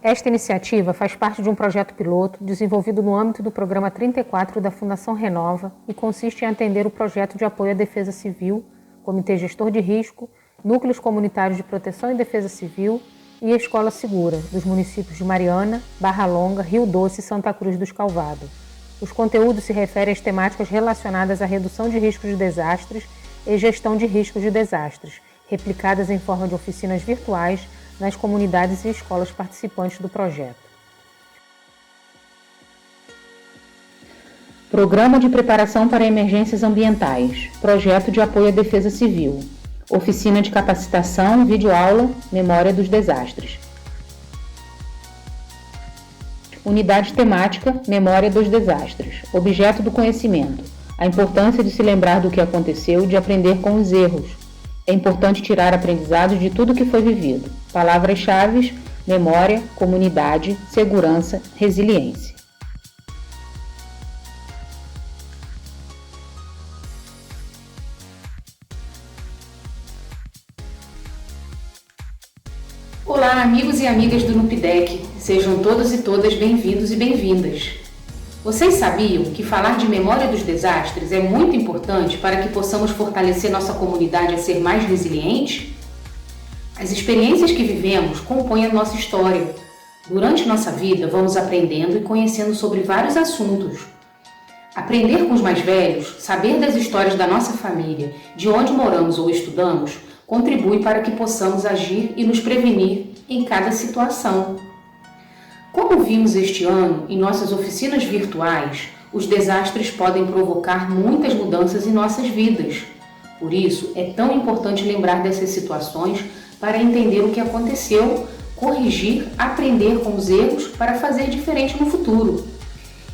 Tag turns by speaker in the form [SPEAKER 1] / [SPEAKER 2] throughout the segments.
[SPEAKER 1] Esta iniciativa faz parte de um projeto piloto desenvolvido no âmbito do Programa 34 da Fundação Renova e consiste em atender o projeto de apoio à defesa civil, Comitê Gestor de Risco, Núcleos Comunitários de Proteção e Defesa Civil e Escola Segura, dos municípios de Mariana, Barra Longa, Rio Doce e Santa Cruz dos Calvados. Os conteúdos se referem às temáticas relacionadas à redução de riscos de desastres e gestão de riscos de desastres, replicadas em forma de oficinas virtuais nas comunidades e escolas participantes do projeto. Programa de Preparação para Emergências Ambientais, Projeto de Apoio à Defesa Civil, Oficina de Capacitação, Videoaula, Memória dos Desastres. Unidade temática, Memória dos Desastres, Objeto do Conhecimento, a importância de se lembrar do que aconteceu e de aprender com os erros. É importante tirar aprendizados de tudo que foi vivido. Palavras-chave: memória, comunidade, segurança, resiliência.
[SPEAKER 2] Olá, amigos e amigas do NUPDEC. Sejam todos e todas bem-vindos e bem-vindas. Vocês sabiam que falar de memória dos desastres é muito importante para que possamos fortalecer nossa comunidade a ser mais resiliente? As experiências que vivemos compõem a nossa história. Durante nossa vida, vamos aprendendo e conhecendo sobre vários assuntos. Aprender com os mais velhos, saber das histórias da nossa família, de onde moramos ou estudamos, contribui para que possamos agir e nos prevenir em cada situação. Como vimos este ano em nossas oficinas virtuais, os desastres podem provocar muitas mudanças em nossas vidas. Por isso, é tão importante lembrar dessas situações para entender o que aconteceu, corrigir, aprender com os erros para fazer diferente no futuro.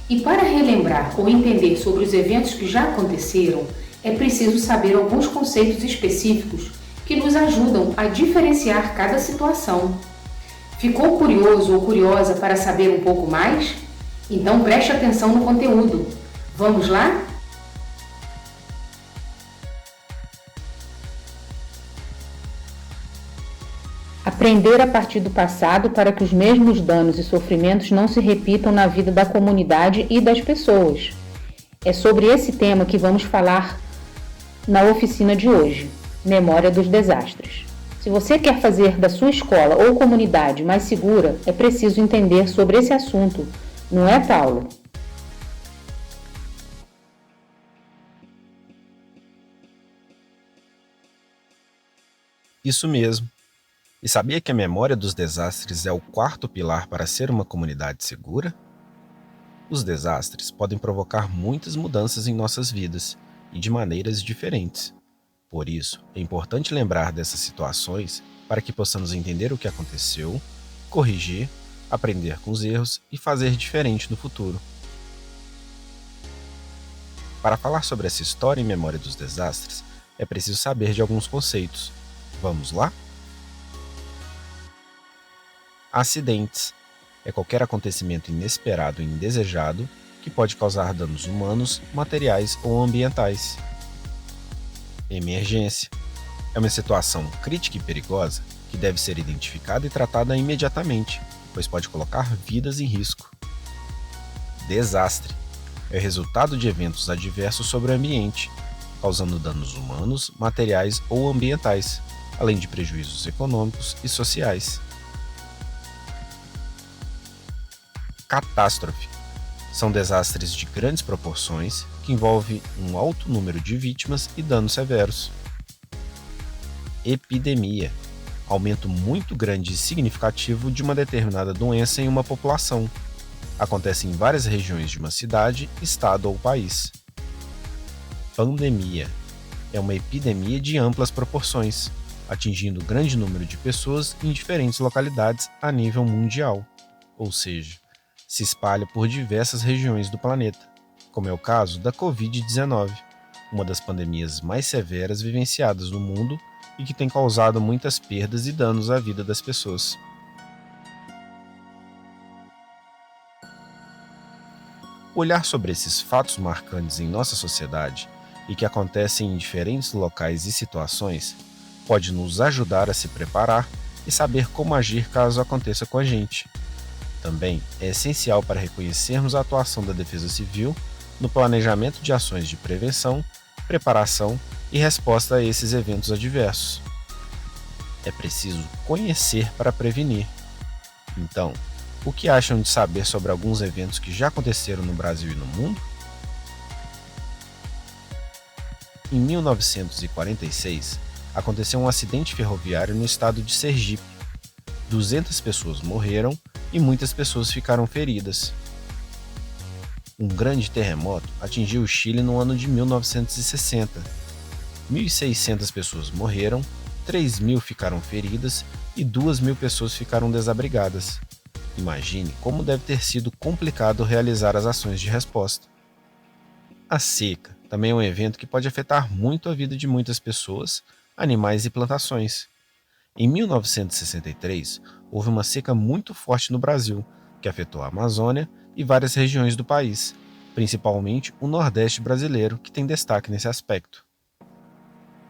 [SPEAKER 2] E para relembrar ou entender sobre os eventos que já aconteceram, é preciso saber alguns conceitos específicos que nos ajudam a diferenciar cada situação. Ficou curioso ou curiosa para saber um pouco mais? Então preste atenção no conteúdo. Vamos lá?
[SPEAKER 1] Aprender a partir do passado para que os mesmos danos e sofrimentos não se repitam na vida da comunidade e das pessoas. É sobre esse tema que vamos falar na oficina de hoje, Memória dos Desastres. Se você quer fazer da sua escola ou comunidade mais segura, é preciso entender sobre esse assunto, não é, Paulo?
[SPEAKER 3] Isso mesmo. E sabia que a memória dos desastres é o quarto pilar para ser uma comunidade segura? Os desastres podem provocar muitas mudanças em nossas vidas e de maneiras diferentes. Por isso, é importante lembrar dessas situações para que possamos entender o que aconteceu, corrigir, aprender com os erros e fazer diferente no futuro. Para falar sobre essa história e memória dos desastres, é preciso saber de alguns conceitos. Vamos lá? Acidentes é qualquer acontecimento inesperado e indesejado que pode causar danos humanos, materiais ou ambientais. Emergência é uma situação crítica e perigosa que deve ser identificada e tratada imediatamente, pois pode colocar vidas em risco. Desastre é o resultado de eventos adversos sobre o ambiente, causando danos humanos, materiais ou ambientais, além de prejuízos econômicos e sociais. Catástrofe são desastres de grandes proporções que envolvem um alto número de vítimas e danos severos. Epidemia – aumento muito grande e significativo de uma determinada doença em uma população. Acontece em várias regiões de uma cidade, estado ou país. Pandemia – é uma epidemia de amplas proporções, atingindo grande número de pessoas em diferentes localidades a nível mundial, ou seja, se espalha por diversas regiões do planeta, como é o caso da Covid-19, uma das pandemias mais severas vivenciadas no mundo e que tem causado muitas perdas e danos à vida das pessoas. Olhar sobre esses fatos marcantes em nossa sociedade e que acontecem em diferentes locais e situações pode nos ajudar a se preparar e saber como agir caso aconteça com a gente. Também é essencial para reconhecermos a atuação da Defesa Civil no planejamento de ações de prevenção, preparação e resposta a esses eventos adversos. É preciso conhecer para prevenir. Então, o que acham de saber sobre alguns eventos que já aconteceram no Brasil e no mundo? Em 1946, aconteceu um acidente ferroviário no estado de Sergipe. 200 pessoas morreram e muitas pessoas ficaram feridas. Um grande terremoto atingiu o Chile no ano de 1960. 1.600 pessoas morreram, 3.000 ficaram feridas e 2.000 pessoas ficaram desabrigadas. Imagine como deve ter sido complicado realizar as ações de resposta. A seca também é um evento que pode afetar muito a vida de muitas pessoas, animais e plantações. Em 1963, houve uma seca muito forte no Brasil, que afetou a Amazônia e várias regiões do país, principalmente o Nordeste brasileiro, que tem destaque nesse aspecto.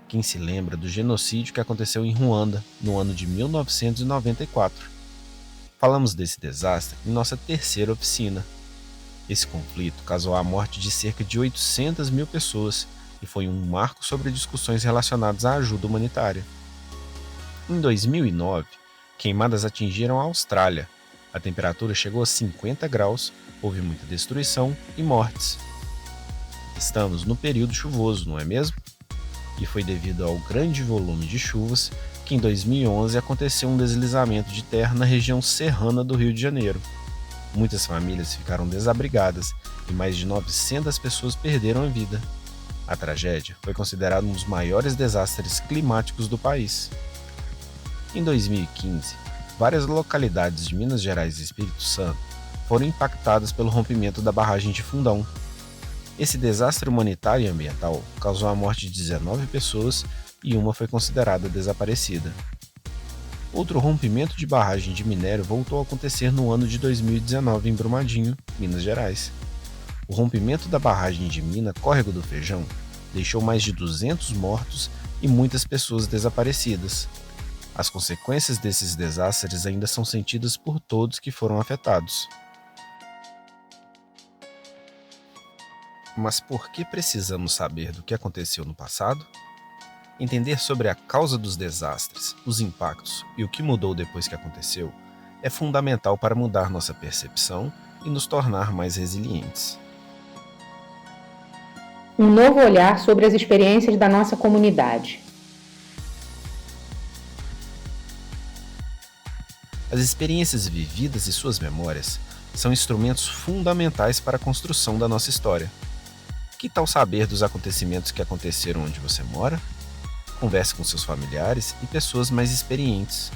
[SPEAKER 3] Quem se lembra do genocídio que aconteceu em Ruanda, no ano de 1994? Falamos desse desastre em nossa terceira oficina. Esse conflito causou a morte de cerca de 800.000 pessoas e foi um marco sobre discussões relacionadas à ajuda humanitária. Em 2009, queimadas atingiram a Austrália. A temperatura chegou a 50 graus, houve muita destruição e mortes. Estamos no período chuvoso, não é mesmo? E foi devido ao grande volume de chuvas que em 2011 aconteceu um deslizamento de terra na região serrana do Rio de Janeiro. Muitas famílias ficaram desabrigadas e mais de 900 pessoas perderam a vida. A tragédia foi considerada um dos maiores desastres climáticos do país. Em 2015, várias localidades de Minas Gerais e Espírito Santo foram impactadas pelo rompimento da barragem de Fundão. Esse desastre humanitário e ambiental causou a morte de 19 pessoas e uma foi considerada desaparecida. Outro rompimento de barragem de minério voltou a acontecer no ano de 2019 em Brumadinho, Minas Gerais. O rompimento da barragem de mina Córrego do Feijão deixou mais de 200 mortos e muitas pessoas desaparecidas. As consequências desses desastres ainda são sentidas por todos que foram afetados. Mas por que precisamos saber do que aconteceu no passado? Entender sobre a causa dos desastres, os impactos e o que mudou depois que aconteceu é fundamental para mudar nossa percepção e nos tornar mais resilientes.
[SPEAKER 2] Um novo olhar sobre as experiências da nossa comunidade.
[SPEAKER 3] As experiências vividas e suas memórias são instrumentos fundamentais para a construção da nossa história. Que tal saber dos acontecimentos que aconteceram onde você mora? Converse com seus familiares e pessoas mais experientes.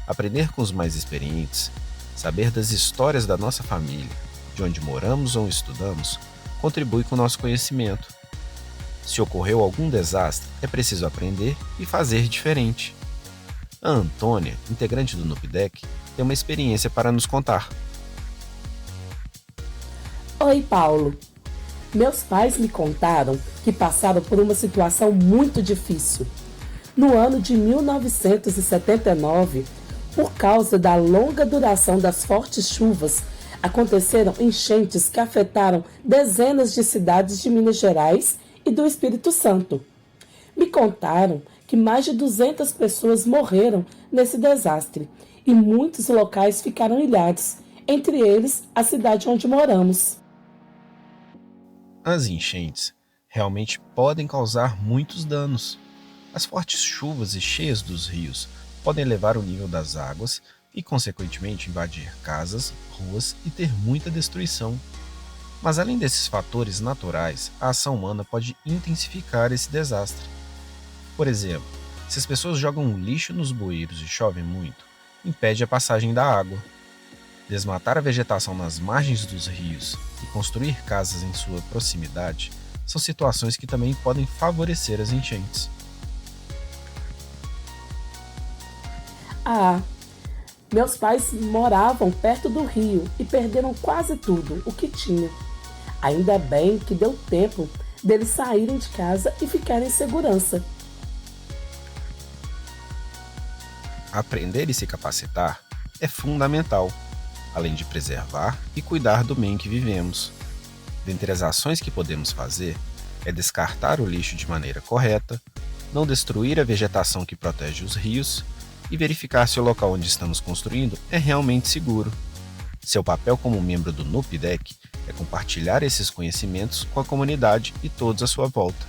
[SPEAKER 3] Aprender com os mais experientes, saber das histórias da nossa família, de onde moramos ou estudamos, contribui com o nosso conhecimento. Se ocorreu algum desastre, é preciso aprender e fazer diferente. A Antônia, integrante do NUPDEC, tem uma experiência para nos contar.
[SPEAKER 4] Oi, Paulo. Meus pais me contaram que passaram por uma situação muito difícil. No ano de 1979, por causa da longa duração das fortes chuvas, aconteceram enchentes que afetaram dezenas de cidades de Minas Gerais e do Espírito Santo. Me contaram que mais de 200 pessoas morreram nesse desastre e muitos locais ficaram ilhados, entre eles a cidade onde moramos.
[SPEAKER 3] As enchentes realmente podem causar muitos danos. As fortes chuvas e cheias dos rios podem elevar o nível das águas e, consequentemente, invadir casas, ruas e ter muita destruição. Mas além desses fatores naturais, a ação humana pode intensificar esse desastre. Por exemplo, se as pessoas jogam lixo nos bueiros e chove muito, impede a passagem da água. Desmatar a vegetação nas margens dos rios e construir casas em sua proximidade são situações que também podem favorecer as enchentes.
[SPEAKER 4] Meus pais moravam perto do rio e perderam quase tudo o que tinham. Ainda bem que deu tempo deles saírem de casa e ficarem em segurança.
[SPEAKER 3] Aprender e se capacitar é fundamental. além de preservar e cuidar do meio em que vivemos. Dentre as ações que podemos fazer é descartar o lixo de maneira correta, não destruir a vegetação que protege os rios e verificar se o local onde estamos construindo é realmente seguro. Seu papel como membro do NUPDEC é compartilhar esses conhecimentos com a comunidade e todos à sua volta.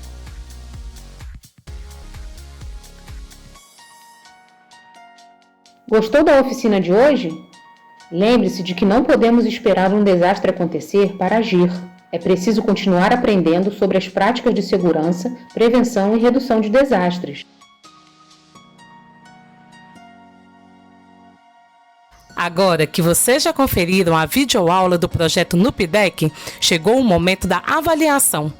[SPEAKER 2] Gostou da oficina de hoje? Lembre-se de que não podemos esperar um desastre acontecer para agir. É preciso continuar aprendendo sobre as práticas de segurança, prevenção e redução de desastres.
[SPEAKER 4] Agora que vocês já conferiram a videoaula do projeto NUPDEC, chegou o momento da avaliação.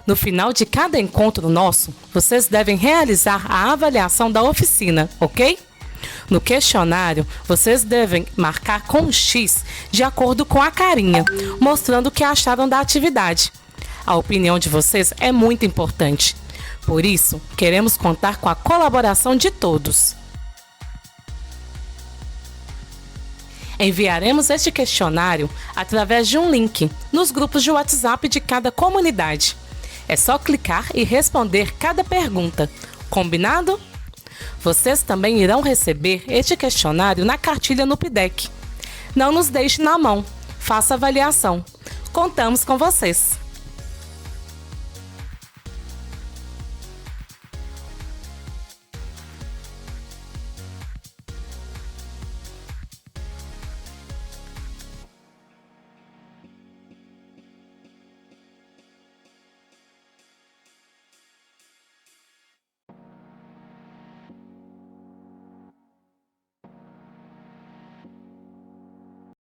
[SPEAKER 4] No final de cada encontro nosso, vocês devem realizar a avaliação da oficina, ok? No questionário, vocês devem marcar com um X de acordo com a carinha, mostrando o que acharam da atividade. A opinião de vocês é muito importante. Por isso, queremos contar com a colaboração de todos. Enviaremos este questionário através de um link nos grupos de WhatsApp de cada comunidade. É só clicar e responder cada pergunta. Combinado? Vocês também irão receber este questionário na cartilha NUPDEC. Não nos deixe na mão. Faça a avaliação. Contamos com vocês!